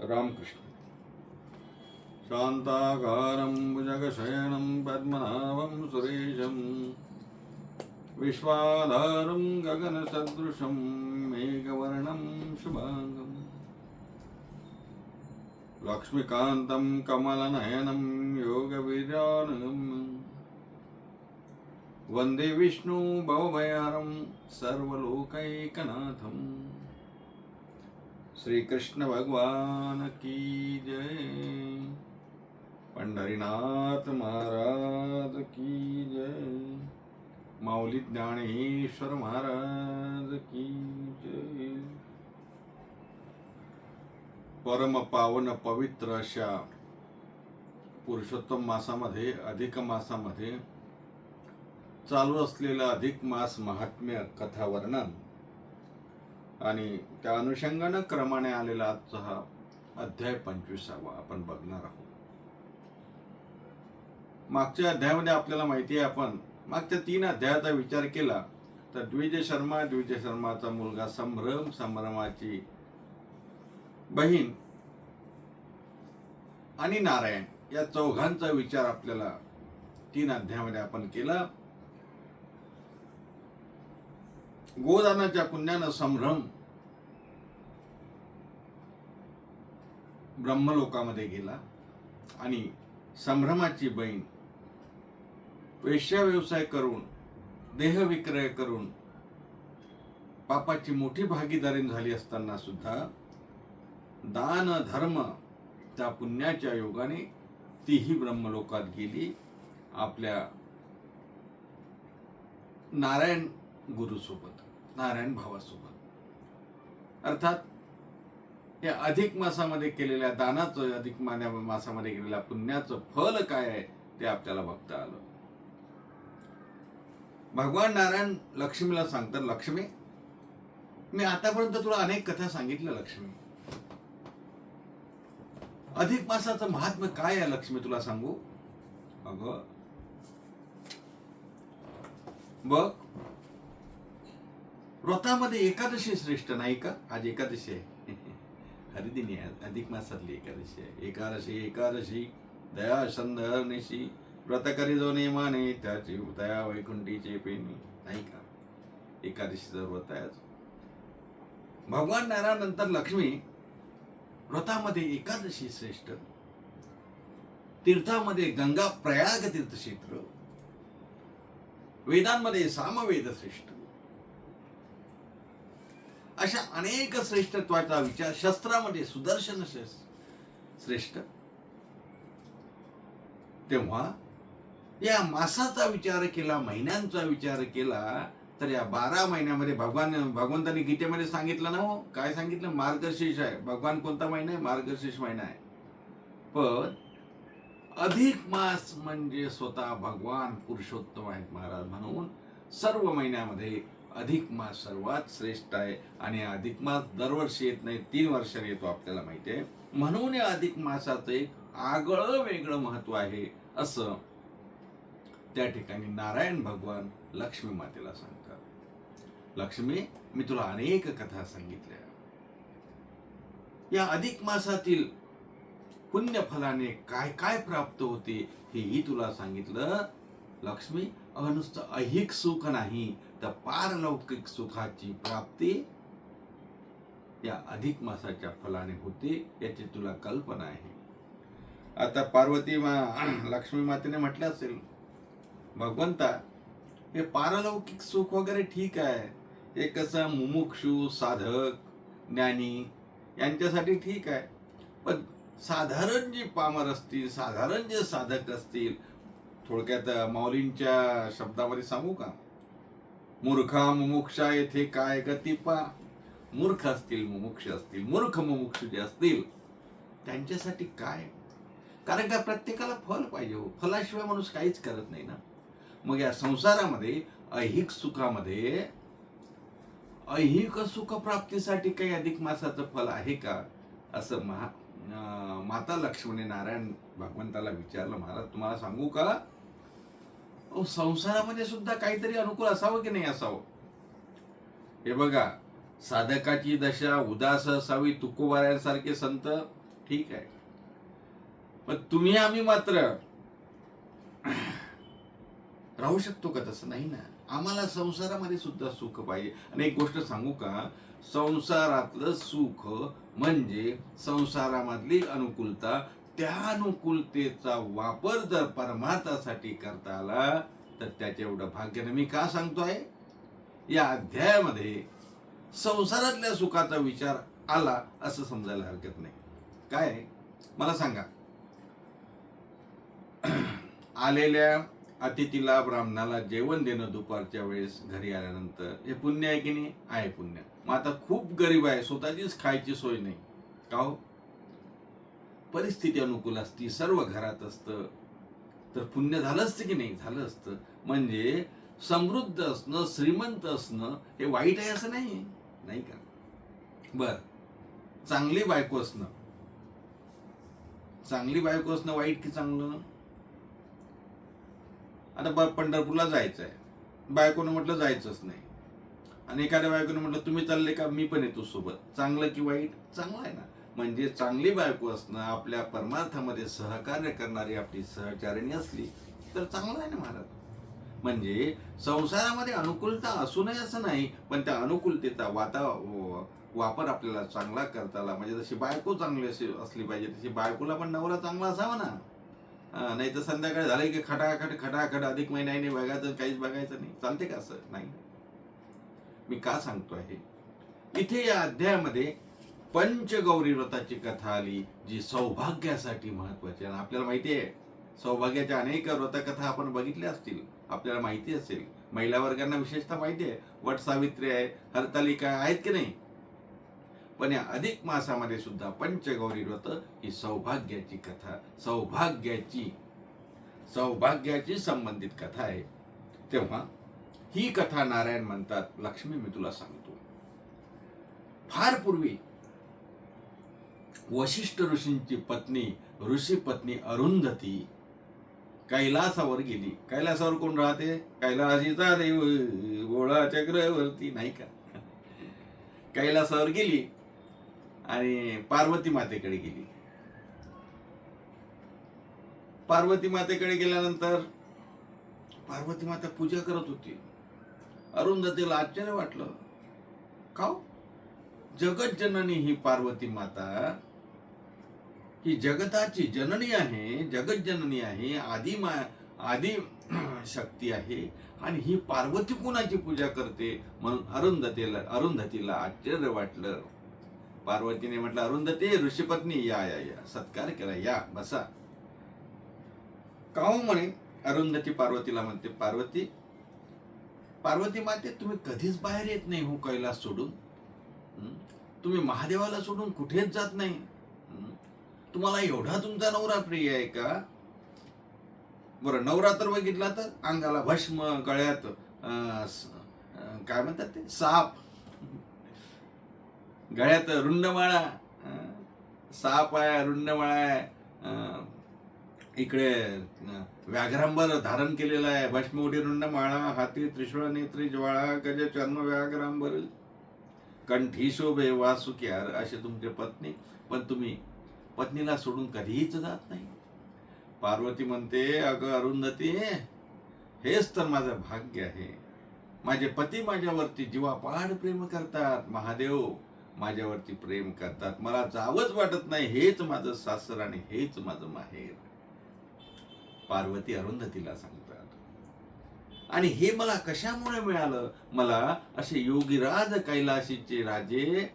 रामकृष्ण. शांताकारं भुजगशयनं पद्मनाभं सुरेशं विश्वाधारं गगनसदृशं मेघवर्णं शुभांगं लक्ष्मीकान्तं कमलनयनं योगवीर्यानुगम्यं वन्दे विष्णु भवभयहरं सर्वलोकैकनाथं. श्री कृष्ण भगवान की जय. पंढरीनाथ महाराज की जय. माऊली ज्ञानेश्वर महाराज की जय. परम पावन पवित्र अशा पुरुषोत्तम मासामध्ये, अधिक मासामध्ये चालू असलेला अधिक मास महात्म्य कथा वर्णन आणि त्या अनुषंगानं क्रमाने आलेला आजचा हा अध्याय 25वा आपण बघणार आहोत. मागच्या अध्यायामध्ये आपल्याला माहिती आहे, आपण मागच्या 3 अध्यायाचा विचार केला तर द्विज शर्माचा मुलगा संभ्रम, संभ्रमाची बहीण आणि नारायण या चौघांचा विचार आपल्याला 3 अध्यायामध्ये आपण केला. गोदानाच्या पुण्यानं संभ्रम ब्रह्मलोकामध्ये गेला आणि संभ्रमाची बहीण वेश्या व्यवसाय करून, देह विक्रय करून पापाची मोठी भागीदारी झाली असताना सुद्धा दान धर्म त्या पुण्याच्या योगाने तीही ब्रह्मलोकात गेली आपल्या नारायण गुरुसोबत, नारायण भावासोबत. अर्थात या अधिक मासामध्ये केलेल्या दानाचं, अधिक मासामध्ये केलेल्या पुण्याचं फल काय आहे ते आपल्याला बघता आलं. भगवान नारायण लक्ष्मीला सांगतात, लक्ष्मी, मी आतापर्यंत तुला अनेक कथा सांगितल्या लक्ष्मी. अधिक मासाचं महात्म्य काय आहे लक्ष्मी तुला सांगू? अगं बघ, व्रतामध्ये एकादशी श्रेष्ठ नाही का? आज एकादशी आहे, हरिदिनी आहे, अधिक मासातली एकादशी आहे. एकादशी दया संधर्निशी व्रत करी जो नेमाने त्याची दया वैकुंठीचे पेनी, नाही का? एकादशीचं व्रत आहे. भगवान नारायण नंतर लक्ष्मी, व्रतामध्ये एकादशी श्रेष्ठ, तीर्थामध्ये गंगा प्रयाग तीर्थक्षेत्र, वेदांमध्ये सामवेद श्रेष्ठ, अशा अनेक श्रेष्ठत्वाचा विचार, शस्त्रामध्ये सुदर्शन श्रेष्ठ. तेव्हा या मासाचा विचार केला, महिन्यांचा विचार केला तर या 12 महिन्यामध्ये भगवंतांनी गीतेमध्ये सांगितलं ना, हो काय सांगितलं? मार्गशीर्ष आहे. भगवान कोणता महिना आहे? मार्गशीर्ष महिना आहे. पण अधिक मास म्हणजे स्वतः भगवान पुरुषोत्तम आहेत महाराज. म्हणून सर्व महिन्यामध्ये अधिक मास सर्वात श्रेष्ठ आहे. आणि अधिक मास दरवर्षी येत नाही, 3 वर्षांनी येतो, आपल्याला माहिती आहे. म्हणून या अधिक मासाचं एक आगळं वेगळं महत्व आहे, असं त्या ठिकाणी नारायण भगवान लक्ष्मी मातेला सांगतात. लक्ष्मी, मी तुला अनेक कथा सांगितल्या. या अधिक मासातील पुण्य फलाने काय काय प्राप्त होते हेही तुला सांगितलं. लक्ष्मी, नुसतं ऐहिक सुख नाही तर पारलौकिक सुखाची प्राप्ती या अधिक मासाच्या फलाने होते, याची तुला कल्पना आहे. आता पार्वती लक्ष्मी मातेने म्हटलं असेल, भगवंता, हे पारलौकिक सुख वगैरे ठीक आहे, हे कसं मुमुक्षु, साधक, ज्ञानी यांच्यासाठी ठीक आहे. पण साधारण जे पामर असतील, साधारण जे साधक असतील, थोडक्यात माऊलींच्या शब्दामध्ये सांगू का? मूर्खा मुमुक्षा येथे काय गती पा. मूर्ख असतील, मुमुक्ष असतील, मूर्ख मुमुक्ष जे असतील त्यांच्यासाठी काय? कारण का प्रत्येकाला फल पाहिजे हो. फलाशिवाय माणूस काहीच करत नाही ना. मग या संसारामध्ये ऐहिक सुखामध्ये, ऐहिक सुख प्राप्तीसाठी काही अधिक मासाचं फल आहे का? असं माता लक्ष्मीने नारायण भगवंताला विचारलं. महाराज, तुम्हाला सांगू का, संसारामध्ये सुद्धा काहीतरी अनुकूल असावं की नाही असावं? हे बघा, साधकाची दशा उदास असावी, तुकोबाऱ्यांसारखे संत ठीक आहे, पण तुम्ही आम्ही मात्र राहू शकतो का? तसं नाही ना. आम्हाला संसारामध्ये सुद्धा सुख पाहिजे. आणि एक गोष्ट सांगू का, संसारातलं सुख म्हणजे संसारामधली अनुकूलता. त्या अनुकूलतेचा वापर जर परमार्थासाठी करता आला तर त्याच्या एवढं भाग्य नाही. मी का सांगतोय, या अध्यायामध्ये संसारातल्या सुखाचा विचार आला असं समजायला हरकत नाही. काय मला सांगा, आलेल्या अतिथीला ब्राह्मणाला जेवण देणं दुपारच्या वेळेस घरी आल्यानंतर, हे पुण्य आहे की नाही? आहे पुण्य. मग आता खूप गरीब आहे, स्वतःचीच खायची सोय नाही, का हो? परिस्थिती अनुकूल असती, सर्व घरात असतं, तर पुण्य झालं असतं की नाही? झालं असतं. म्हणजे समृद्ध असणं, श्रीमंत असणं हे वाईट आहे असं नाही, नाही का? बर, चांगली बायको असणं, चांगली बायको असणं वाईट की चांगलं? आता पंढरपूरला जायचं आहे, बायकोनं म्हटलं जायचंच नाही, आणि एखाद्या बायकोनं म्हटलं तुम्ही चालले का, मी पण येतो सोबत, चांगलं की वाईट? चांगलं आहे ना. म्हणजे चांगली बायको असणं, आपल्या परमार्थामध्ये सहकार्य करणारी आपली सहचारिणी असली तर चांगलं आहे ना महाराज. म्हणजे संसारामध्ये अनुकूलता असू नये असं नाही, पण त्या अनुकूलतेचा वापर आपल्याला चांगला करता आला. म्हणजे जशी बायको चांगली असली पाहिजे, तशी बायकोला पण नवरा चांगला असावा ना. नाही तर संध्याकाळी झालं की खटाखट अधिक महिन्याने बघायचं, काहीच बघायचं नाही. चालते का असं? नाही. मी का सांगतो आहे, इथे या अध्यायामध्ये पंचगौरी व्रताची कथा आली, जी सौभाग्यासाठी महत्वाची. आणि आपल्याला माहिती आहे, सौभाग्याच्या अनेक व्रतकथा आपण बघितल्या असतील, आपल्याला माहिती असेल. महिला वर्गांना विशेषतः माहिती आहे, वट सावित्री आहे, हरतालिका आहेत की नाही. पण या अधिक मासामध्ये सुद्धा पंचगौरी व्रत ही सौभाग्याची कथा, सौभाग्याची संबंधित कथा आहे. तेव्हा ही कथा नारायण म्हणतात, लक्ष्मी मी तुला सांगतो, फार पूर्वी वशिष्ठ ऋषींची पत्नी, ऋषी पत्नी अरुंधती कैलासावर गेली. कैलासावर कोण राहते? कैलासीचा देव गोळा चक्रवर्ती, नाही का? कैलासावर गेली आणि पार्वती मातेकडे गेली. पार्वती मातेकडे गेल्यानंतर पार्वती माता पूजा करत होती. अरुंधतीला आश्चर्य वाटलं, का हो? जगत जननी ही पार्वती माता ही जगताची जननी आहे, जगत जननी आहे, आदि शक्ती आहे, आणि ही पार्वती कुणाची पूजा करते? म्हणून अरुंधतीला आश्चर्य वाटलं. पार्वतीने म्हटलं, अरुंधती, ऋषीपत्नी या या या, सत्कार केला, या बसा. का हो म्हणे? अरुंधती पार्वतीला म्हणते, पार्वती माते, तुम्ही कधीच बाहेर येत नाही हो कैलास सोडून. तुम्ही महादेवाला सोडून कुठेच जात नाही. तुम्हाला एवढा तुमचा नवरा प्रिय आहे का? बरं, नवरा तर बघितला तर अंगाला भस्म, गळ्यात काय म्हणतात ते, साप, गळ्यात रुंडमाळा, साप आहे, रुंडमाळा आहे, इकडे व्याघ्रांबर धारण केलेला आहे, भस्मोडी रुंडमाळा, हाती त्रिशूळ नेत्री ज्वाळा, गज चर्म व्याघ्रांबर, कंठी शोभे वासुक्यार, असे तुमचे पत्नी. पण तुम्ही पत्नीला सोडून कधीच जात नाही. पार्वती म्हणते, अगं अरुंधती, हेच तर माझं भाग्य आहे. माझे पती माझ्यावरती जीवापाड प्रेम करतात, महादेव माझ्यावरती प्रेम करतात, मला जावंच वाटत नाही. हेच माझं सासर आणि हेच माझं माहेर. पार्वती अरुंधतीला सांगतात. आणि हे मला कशामुळे मिळालं? मला असे योगीराज कैलाशीचे राजे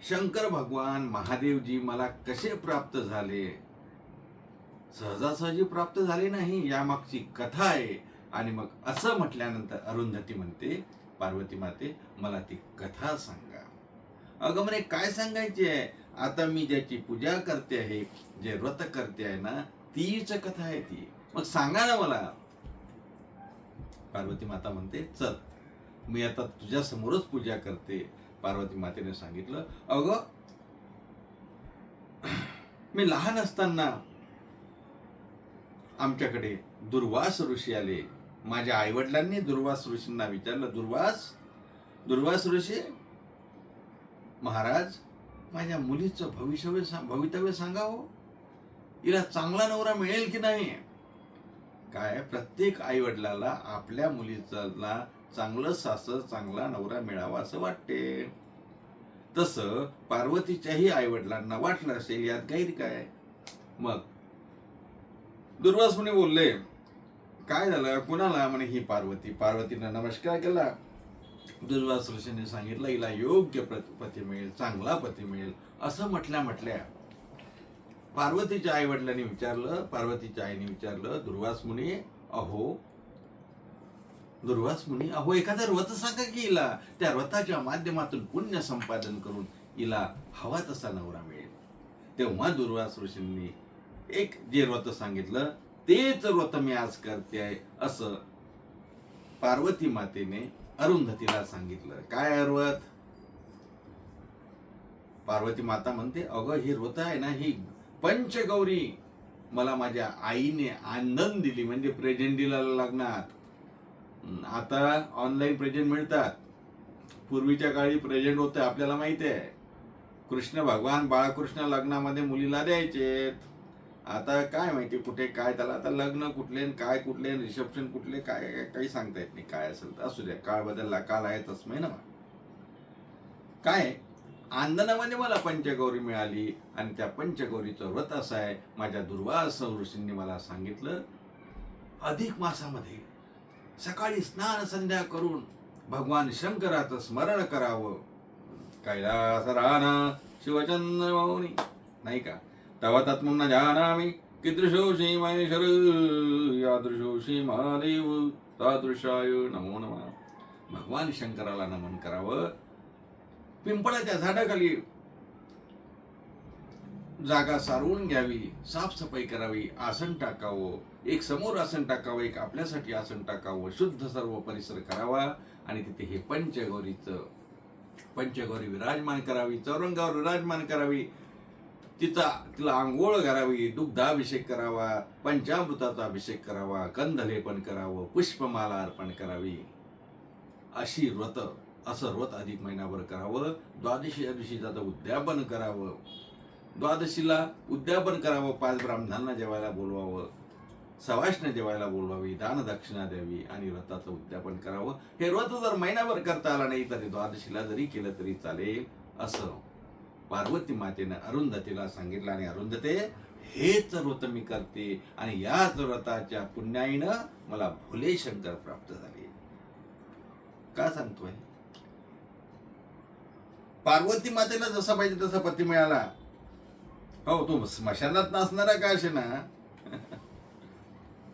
शंकर भगवान महादेवजी मला कसे प्राप्त झाले? सहजासहजी प्राप्त झाले नाही, यामागची कथा आहे. आणि मग असं म्हटल्यानंतर अरुंधती म्हणते, पार्वती माते, मला ती कथा सांगा. अगं म्हणे, काय सांगायची आहे? आता मी ज्याची पूजा करते आहे, जे व्रत करते आहे ना, तीच कथा आहे ती. मग सांगा ना मला. पार्वती माता म्हणते, चल, मी आता तुझ्या समोरच पूजा करते. पार्वती मातेने सांगितलं, अगं मी लहान असताना आमच्याकडे दुर्वास ऋषी आले. माझ्या आईवडिलांनी दुर्वास ऋषींना विचारलं, दुर्वास ऋषी महाराज, माझ्या मुलीचं भवितव्य सांगावं, हिला चांगला नवरा मिळेल की नाही. काय प्रत्येक आई वडिलाला आपल्या मुलीला चांगलं सासर, चांगला नवरा मिळावा असं वाटते. तसं पार्वतीच्याही आई वडिलांना वाटलं असेल, यात गैर काय. मग दुर्वास मुनी बोलले, काय झालं, कुणाला म्हणे ही पार्वतीनं नमस्कार केला. दुर्वास ऋषीने सांगितलं, हिला योग्य पती मिळेल, चांगला पती मिळेल असं म्हटल्या पार्वतीच्या आई वडिलांनी विचारलं, पार्वतीच्या आईने विचारलं, दुर्वास मुनी अहो एखादा व्रत सांगा की हिला, त्या व्रताच्या माध्यमातून पुण्य संपादन करून हिला हवा तसा नवरा मिळेल. तेव्हा दुर्वास ऋषींनी एक जे व्रत सांगितलं तेच व्रत मी आज करते आहे असं पार्वती मातेने अरुंधतीला सांगितलं. काय व्रत? पार्वती माता म्हणते, अगं हे व्रत आहे ना, ही पंचगौरी मला माझ्या आईने आनंद दिली, म्हणजे प्रेझेंट दिला लग्नात. आता ऑनलाईन प्रेझेंट मिळतात, पूर्वीच्या काळी प्रेझेंट होते आपल्याला माहिती आहे. कृष्ण भगवान बाळकृष्ण लग्नामध्ये मुलीला द्यायचे. आता काय माहिती कुठे काय, त्याला आता लग्न कुठले काय कुठले, रिसेप्शन कुठले, काय काही सांगता येत नाही. काय असेल तर असू द्या, काळ बदलला, काल आहे तस्मै ना. काय आंदनामध्ये मला पंचगौरी मिळाली आणि त्या पंचगौरीचं व्रत असं आहे, माझ्या दुर्वास ऋषींनी मला सांगितलं, अधिक मासामध्ये सकाळी स्नान संध्या करून भगवान शंकराचं स्मरण करावं. कैलास राहणं शिवचंद्र मौनी, नाही का, तव तत्मं न जानामि कीदृशोऽसि महेश्वर यादृशोऽसि महादेव तादृशाय नमो नमः. भगवान शंकराला नमन करावं. पिंपळाच्या झाडाखाली जागा सारवून घ्यावी, साफसफाई करावी, आसन टाकावं, एक समोर आसन टाकावं, एक आपल्यासाठी आसन टाकावं, शुद्ध सर्व परिसर करावा आणि तिथे हे पंचगौरी विराजमान करावी, चौरंगावर विराजमान करावी, तिला आंघोळ करावी, दुग्धाभिषेक करावा, पंचामृताचा अभिषेक करावा, गंधलेपन करावं, पुष्पमाला अर्पण करावी. असं व्रत अधिक महिनाभर करावं. द्वादशीच्या दिवशी त्याचं उद्यापन करावं. द्वादशीला उद्यापन करावं, 5 ब्राह्मणांना जेवायला बोलवावं, सवाष्ण जेवायला बोलवावी, दानदक्षिणा द्यावी आणि व्रताचं उद्यापन करावं. हे व्रत जर महिनाभर करता आला नाही तरी द्वादशीला जरी केलं तरी चालेल असं पार्वती मातेनं अरुंधतीला सांगितलं. आणि अरुंधते, हेच व्रत मी करते आणि याच व्रताच्या पुण्याईनं मला भोले शंकर प्राप्त झाले. का सांगतोय? पार्वती मातेला जसा पाहिजे तसा पती मिळाला. हो, तो स्मशानात नाचणारा का असे ना,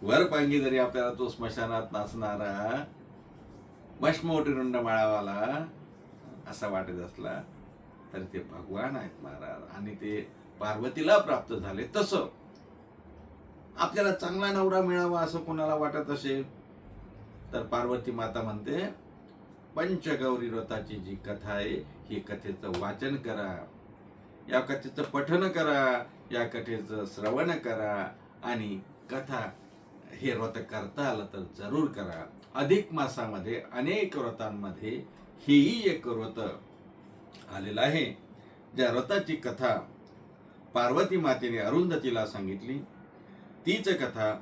वर पांगी जरी आपल्याला तो स्मशानात नाचणारा भस्मोटीरुंड माळावाला असा वाटत असला तर ते भगवान आहेत महाराज, आणि ते पार्वतीला प्राप्त झाले. तसं आपल्याला चांगला नवरा मिळावा असं कोणाला वाटत असेल तर पार्वती माता म्हणते, पंचगौरी व्रताची जी कथा आहे, ही कथेचं वाचन करा, या कथेचं पठन करा, या कथेचं श्रवण करा आणि कथा हे व्रत करता आलं तर जरूर करा. अधिक मासामध्ये अनेक व्रतांमध्ये हेही एक व्रत आलेलं आहे. ज्या व्रताची कथा पार्वती मातेने अरुंधतीला सांगितली, तीच कथा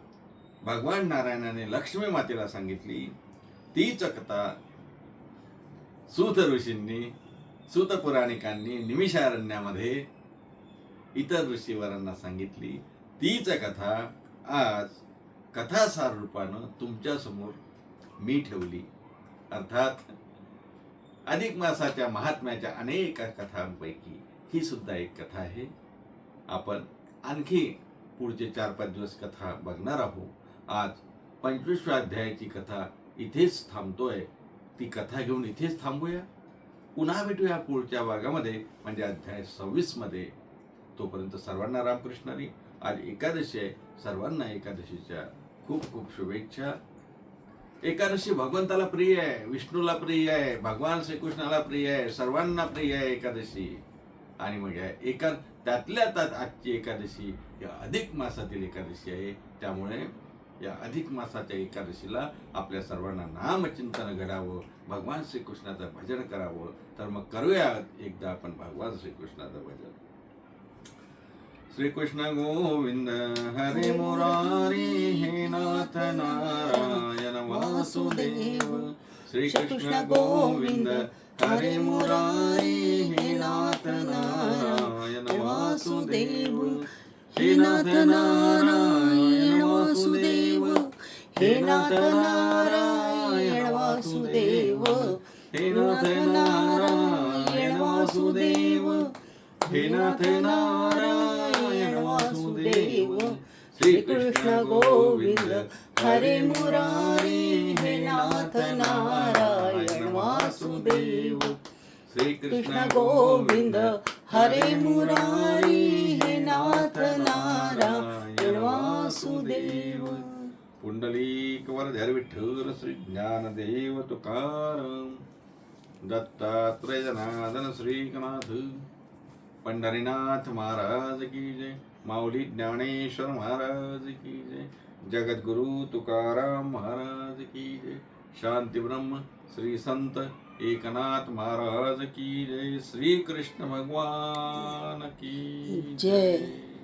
भगवान नारायणाने लक्ष्मी मातेला सांगितली, तीच कथा सूत ऋषींनी, सूत पुराणिकांनी निमिषारण्यामध्ये इतर ऋषीवरांना सांगितली. तीच कथा आज कथासार रूपानं तुमच्या समोर मी ठेवली. अर्थात अधिक मासाच्या महात्म्याच्या अनेक कथांपैकी ही सुद्धा एक कथा आहे. आपण आणखी पुढचे 4-5 दिवस कथा बघणार आहोत. आज 25व्या अध्यायाची कथा इथेच थांबतोय. ती कथा घेऊन इथेच थांबूया. पुन्हा भेटूया पुढच्या भागामध्ये, म्हणजे अध्याय 26 मध्ये. तोपर्यंत सर्वांना रामकृष्ण हरी. आज एकादशी आहे, सर्वांना एकादशीच्या खूप खूप शुभेच्छा. एकादशी भगवंताला प्रिय आहे, विष्णूला प्रिय आहे, भगवान श्रीकृष्णाला प्रिय आहे, सर्वांना प्रिय आहे एकादशी. आणि मग त्यातल्या त्यात आजची एकादशी या अधिक मासातील एकादशी आहे. त्यामुळे या अधिक मासाच्या एकादशीला आपल्या सर्वांना नामचिंतन घडावं, भगवान श्रीकृष्णाचं भजन करावं. तर मग करूया एकदा आपण भगवान श्रीकृष्णाचं भजन. श्रीकृष्ण गोविंद हरे मुरारी, हे नाथ नारायण वासुदेव. श्रीकृष्ण गोविंद हरे मुरारी, हे नाथ नारायण वासुदेव. हे नाथ नारायण वासुदेव, हे नाथ नारायण वासुदेव, हे नाथ नारायण वासुदेव, हे नाथ नारायण वासुदेव. श्रीकृष्ण गोविंद हरे मुरारी, हे नाथ नारायण वासुदेव. श्रीकृष्ण गोविंद हरे मुरारी, हे नाथ नारायण वासुदेव. पुंडलीक वरधर विठ्ठल श्री ज्ञानदेव तुकाराम. दत्तात्रय जनार्दन श्रीनाथ. पंढरीनाथ महाराज की जय. माऊली ज्ञानेश्वर महाराज की जय. जगद्गुरु तुकाराम महाराज की जय. शांती ब्रह्म श्री संत एकनाथ महाराज की जय. श्री कृष्ण भगवान की जय.